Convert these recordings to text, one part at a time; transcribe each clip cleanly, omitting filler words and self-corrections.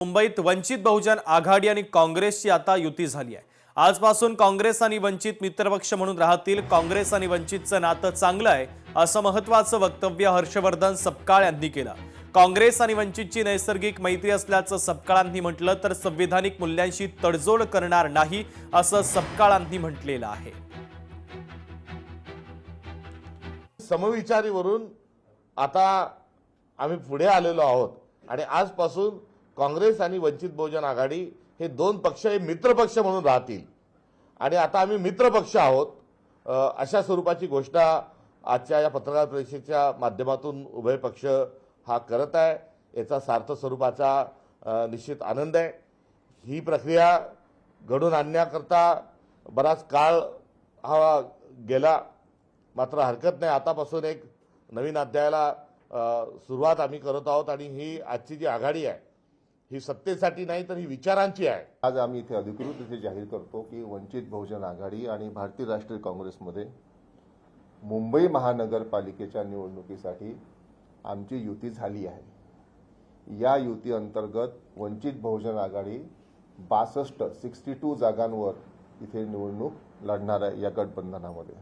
मुंबईत वंचित बहुजन आघाडी आणि काँग्रेसची आता युती झाली आहे। आजपासून काँग्रेस आणि वंचित मित्रपक्ष म्हणून राहतील। काँग्रेस आणि वंचितचं नातं चांगलं आहे असं महत्त्वाचं वक्तव्य हर्षवर्धन सपकाळ यांनी केलं। काँग्रेस आणि वंचितची नैसर्गिक मैत्री असल्याचं सपकाळांनी म्हटलं तर संविधानिक मूल्यांशी तडजोड करणार नाही असं सपकाळांनी म्हटलेलं आहे। समविचारीवरून आता आम्ही पुढे आलेलो आहोत आणि आजपासून काँग्रेस आणि वंचित बहुजन आघाडी हे दोन पक्ष हे मित्रपक्ष म्हणून राहतील आणि आता आम्ही मित्रपक्ष आहोत अशा स्वरूपाची घोषणा आजच्या या पत्रकार परिषदेच्या माध्यमातून उभय पक्ष हा करत आहे। याचा सार्थ स्वरूपाचा निश्चित आनंद आहे। ही प्रक्रिया घडून आणण्याकरता बराच काळ हा गेला, मात्र हरकत नाही, आतापासून एक नवीन अध्यायाला सुरुवात आम्ही करत आहोत आणि ही आजची जी आघाडी आहे ही सत्तेसाठी नाही तर ही विचारांची आहे। आज आम्ही इथे अधिकृत जाहीर करतो की वंचित बहुजन आघाडी आणि भारतीय राष्ट्रीय काँग्रेसमध्ये मुंबई महानगरपालिकेच्या निवडणुकीसाठी आमची युती झाली आहे। या युती अंतर्गत वंचित बहुजन आघाडी 62 जागांवर इथे निवडणूक लढणार आहे। या गठबंधनामध्ये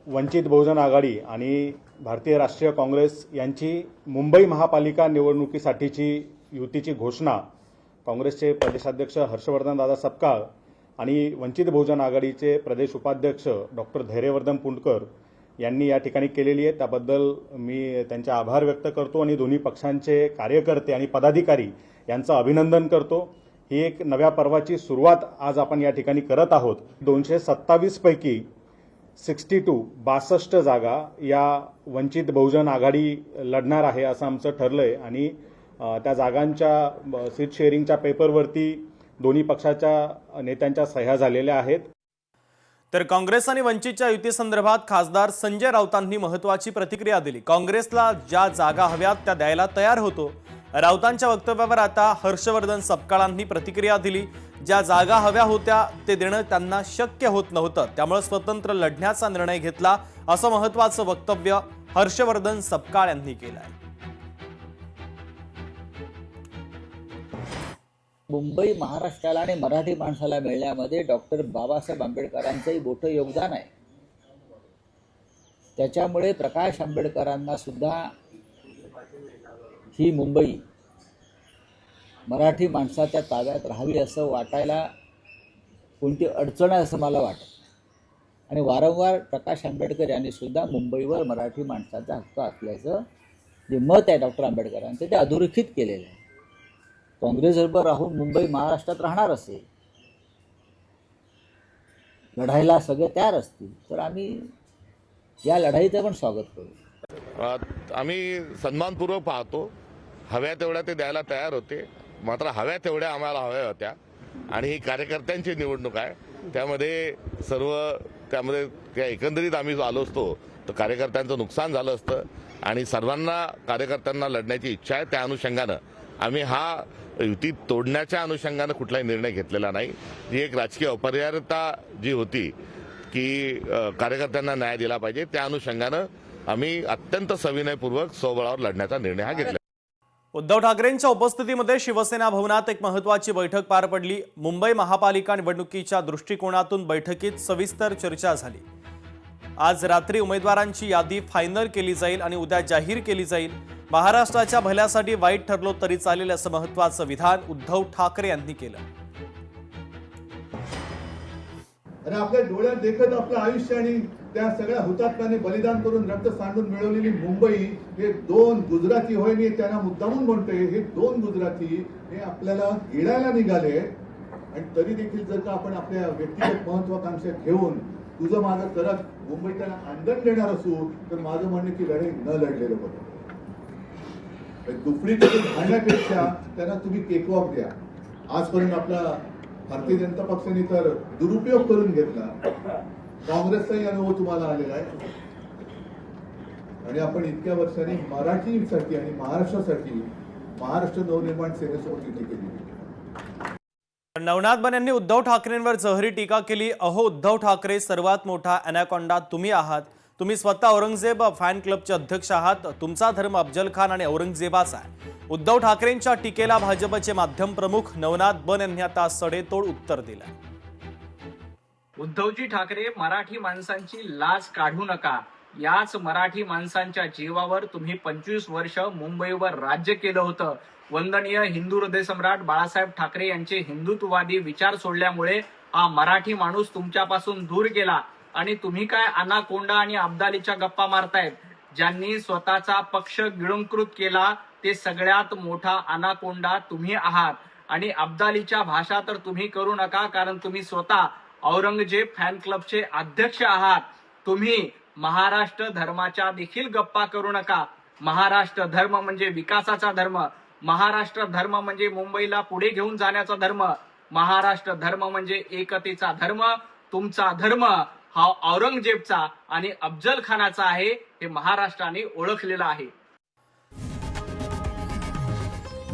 वंचित बहुजन आघाडी आणि भारतीय राष्ट्रीय काँग्रेस यांची मुंबई महापालिका निवडणुकीसाठीची युतीची घोषणा काँग्रेसचे प्रदेशाध्यक्ष हर्षवर्धन दादा सपकाळ आणि वंचित बहुजन आघाडीचे प्रदेश उपाध्यक्ष डॉक्टर धैर्यवर्धन पुंडकर यांनी या ठिकाणी केलेली आहे। त्याबद्दल मी त्यांचे आभार व्यक्त करतो आणि दोन्ही पक्षांचे कार्यकर्ते आणि पदाधिकारी यांचं अभिनंदन करतो। ही एक नव्या पर्वाची सुरुवात आज आपण या ठिकाणी करत आहोत। 227 पैकी 62 जागा या वंचित बहुजन आघाडी लढणार आहे असं आमचं ठरलंय आणि त्या जागांच्या सीट शेअरिंगच्या पेपरवरती दोन्ही पक्षाच्या नेत्यांच्या सह्या झालेल्या आहेत। तर काँग्रेस आणि वंचितच्या युतीसंदर्भात खासदार संजय राऊतांनी महत्त्वाची प्रतिक्रिया दिली। काँग्रेसला ज्या जागा हव्यात त्या द्यायला तयार होतो। राऊतांच्या वक्तव्यावर आता हर्षवर्धन सपकाळांनी प्रतिक्रिया दिली। ज्या जागा हव्या होत्या ते देणं त्यांना शक्य होत नव्हतं, त्यामुळे स्वतंत्र लढण्याचा निर्णय घेतला असं महत्त्वाचं वक्तव्य हर्षवर्धन सपकाळ यांनी केलं आहे। मुंबई महाराष्ट्राला आणि मराठी माणसाला मिळण्यामध्ये डॉक्टर बाबासाहेब आंबेडकरांचंही मोठं योगदान आहे। त्याच्यामुळे प्रकाश आंबेडकरांना सुद्धा ही मुंबई मराठी माणसाच्या ताब्यात राहावी असं वाटायला कोणती अडचण आहे असं मला वाटतं आणि वारंवार प्रकाश आंबेडकर यांनी सुद्धा मुंबईवर मराठी माणसाचा हक्क असल्याचं जे मत आहे डॉक्टर आंबेडकरांचं ते अधोरेखित केलेलं आहे। काँग्रेसबरोबर राहून मुंबई महाराष्ट्रात राहणार असेल, लढायला सगळे तयार असतील तर आम्ही या लढाईचं पण स्वागत करू। आम्ही सन्मानपूर्वक पाहतो। हव्या तेवढ्या ते द्यायला तयार होते, मात्र हव्या तेवढ्या आम्हाला हव्या होत्या आणि ही कार्यकर्त्यांची निवडणूक आहे। त्यामध्ये त्या एकंदरीत आम्ही आलो असतो तर कार्यकर्त्यांचं नुकसान झालं असतं आणि सर्वांना कार्यकर्त्यांना लढण्याची इच्छा आहे। त्या अनुषंगानं आम्ही हा युती तोडण्याच्या अनुषंगानं कुठलाही निर्णय घेतलेला नाही। ही एक राजकीय अपरिहार्यता जी होती की कार्यकर्त्यांना न्याय दिला पाहिजे, त्या अनुषंगानं आम्ही अत्यंत सविनयपूर्वक स्वबळावर लढण्याचा निर्णय हा घेतला। उद्धव ठाकरेंच्या उपस्थितीमध्ये शिवसेना भवनात एक महत्त्वाची बैठक पार पडली। मुंबई महापालिका निवडणुकीच्या दृष्टिकोनातून बैठकीत सविस्तर चर्चा झाली। आज रात्री उमेदवारांची यादी फायनल केली जाईल आणि उद्या जाहीर केली जाईल। महाराष्ट्राच्या भल्यासाठी वाईट ठरलो तरी चालेल असं महत्त्वाचं विधान उद्धव ठाकरे यांनी केलं। आणि आपल्या डोळ्यात देखत आपलं आयुष्य आणि त्या सगळ्या हुतात्म्याने बलिदान करून रक्त सांडून मिळवलेली मुंबई हे दोन गुजराती होय, मी त्यांना मुद्दामून म्हणतोय, हे दोन गुजराती हे आपल्याला गिळायला निघाले आणि तरी देखील जर का आपण आपल्या व्यक्तिगत महत्वाकांक्षा घेऊन तुझं माझं करत मुंबई त्यांना आंदोलन देणार असू तर माझं म्हणणं की लढाई न लढलेलं बरं। दुफडी करून भांडण्यापेक्षा त्यांना तुम्ही केकवॉक द्या। आजपर्यंत आपला भारतीय जनता पक्षाने तर दुरुपयोग करून घेतला, काँग्रेसचाही अनुभव तुम्हाला आलेला आहे आणि आपण इतक्या वर्षांनी मराठीसाठी आणि महाराष्ट्रासाठी महाराष्ट्र नवनिर्माण सेनेसोबत युती केली। नवनाथ बन यांनी उद्धव ठाकरेंवर जहरी टीका केली। अहो उद्धव ठाकरे, सर्वात मोठा अॅनाकोंडा तुम्ही आहात। तुम्ही स्वतः औरंगजेब फॅन क्लबचे अध्यक्ष आहात. तुमचा धर्म अफजल खान आणि औरंगजेबाचा आहे. उद्धव ठाकरेंच्या टीकेला भाजपचे माध्यम प्रमुख नवनाथ बन यांनी आता सडेतोड उत्तर दिलं. उद्धवजी ठाकरे, मराठी माणसांची लाज काढू नका. याच मराठी माणसांच्या जीवावर तुम्ही 25 वर्ष मुंबईवर राज्य केलं होतं. वंदनीय हिंदू हृदय सम्राट बाळासाहेब ठाकरे यांचे हिंदुत्ववादी विचार सोडल्यामुळे हा मराठी माणूस तुमच्यापासून दूर गेला. आणि तुम्ही काय अनाकोंडा आणि अब्दालीच्या गप्पा मारतायत. ज्यांनी स्वतःचा पक्ष गिळंकृत केला ते सगळ्यात मोठा अनाकोंडा तुम्ही आहात. आणि अब्दालीच्या भाषा तर तुम्ही करू नका, कारण तुम्ही स्वतः औरंगजेब फॅन क्लबचे अध्यक्ष आहात. तुम्ही महाराष्ट्र धर्माच्या देखील गप्पा करू नका. महाराष्ट्र धर्म म्हणजे विकासाचा धर्म. महाराष्ट्र धर्म म्हणजे मुंबईला पुढे घेऊन जाण्याचा धर्म. महाराष्ट्र धर्म म्हणजे एकतेचा धर्म. तुमचा धर्म हा औरंगजेबचा आणि अफजल खानाचा आहे, हे महाराष्ट्राने ओळखलेलं आहे.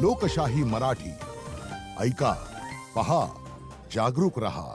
लोकशाही मराठी ऐका, पहा, जागरूक रहा.